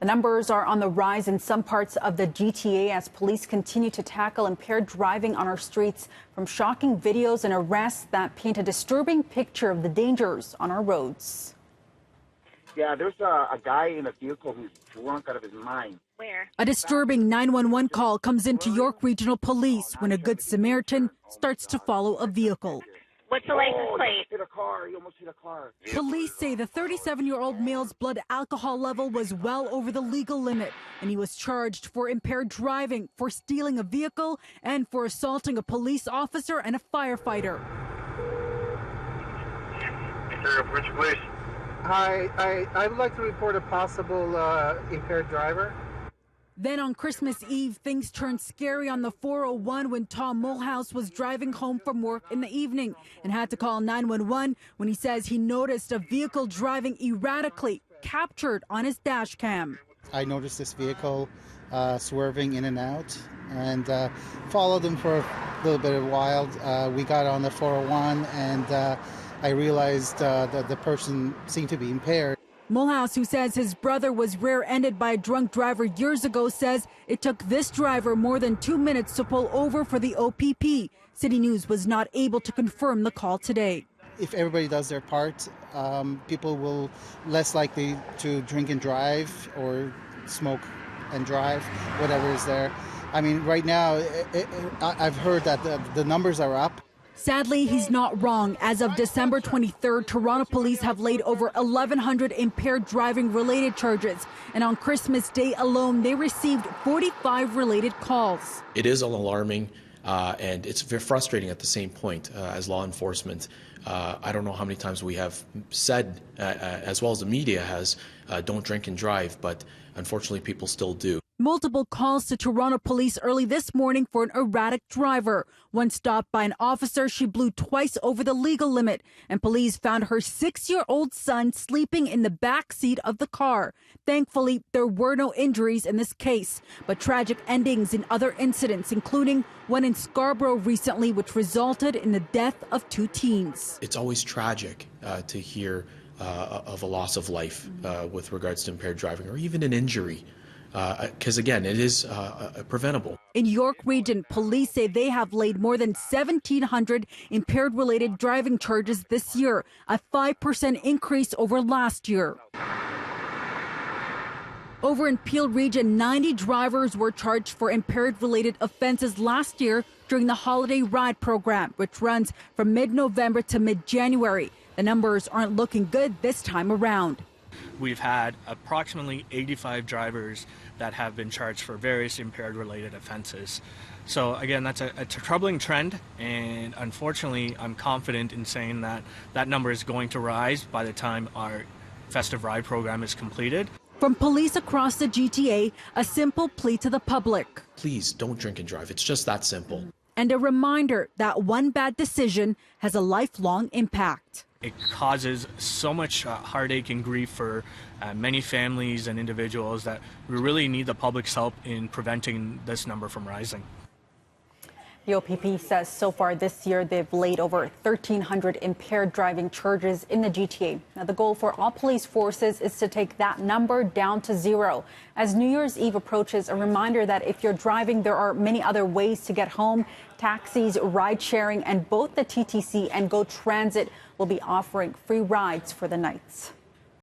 The numbers are on the rise in some parts of the GTA as police continue to tackle impaired driving on our streets, from shocking videos and arrests that paint a disturbing picture of the dangers on our roads. Yeah, there's a guy in a vehicle who's drunk out of his mind. Where? A disturbing 911 call comes into York Regional Police when a Good Samaritan starts to follow a vehicle. What's the license plate? Hit a car. You almost hit a car. Police say the 37-year-old male's blood alcohol level was well over the legal limit, and he was charged for impaired driving, for stealing a vehicle, and for assaulting a police officer and a firefighter. Police. Hi, I would like to report a possible impaired driver. Then on Christmas Eve, things turned scary on the 401 when Tom Mulhouse was driving home from work in the evening and had to call 911 when he says he noticed a vehicle driving erratically, captured on his dash cam. I noticed this vehicle swerving in and out and followed him for a little bit of a while. We got on the 401 and I realized that the person seemed to be impaired. Mulhouse, who says his brother was rear-ended by a drunk driver years ago, says it took this driver more than 2 minutes to pull over for the OPP. City News was not able to confirm the call today. If everybody does their part, people will less likely to drink and drive or smoke and drive, whatever is there. I mean, right now, I've heard that the numbers are up. Sadly, he's not wrong. As of December 23rd, Toronto police have laid over 1,100 impaired driving related charges. And on Christmas Day alone, they received 45 related calls. It is alarming and it's very frustrating at the same point as law enforcement. I don't know how many times we have said, as well as the media has, don't drink and drive, but unfortunately people still do. Multiple calls to Toronto police early this morning for an erratic driver. When stopped by an officer, she blew twice over the legal limit, and police found her 6-year-old son sleeping in the back seat of the car. Thankfully, there were no injuries in this case, but tragic endings in other incidents, including one in Scarborough recently, which resulted in the death of 2 teens. It's always tragic to hear of a loss of life with regards to impaired driving or even an injury. Because again, it is preventable. In York Region, police say they have laid more than 1,700 impaired-related driving charges this year, a 5% increase over last year. Over in Peel Region, 90 drivers were charged for impaired-related offenses last year during the Holiday Ride program, which runs from mid-November to mid-January. The numbers aren't looking good this time around. We've had approximately 85 drivers that have been charged for various impaired-related offenses. So again, that's a troubling trend, and unfortunately, I'm confident in saying that that number is going to rise by the time our festive ride program is completed. From police across the GTA, a simple plea to the public. Please don't drink and drive. It's just that simple. And a reminder that one bad decision has a lifelong impact. It causes so much heartache and grief for many families and individuals that we really need the public's help in preventing this number from rising. The OPP says so far this year they've laid over 1,300 impaired driving charges in the GTA. Now, the goal for all police forces is to take that number down to 0. As New Year's Eve approaches, a reminder that if you're driving, there are many other ways to get home. Taxis, ride sharing, and both the TTC and Go Transit will be offering free rides for the nights.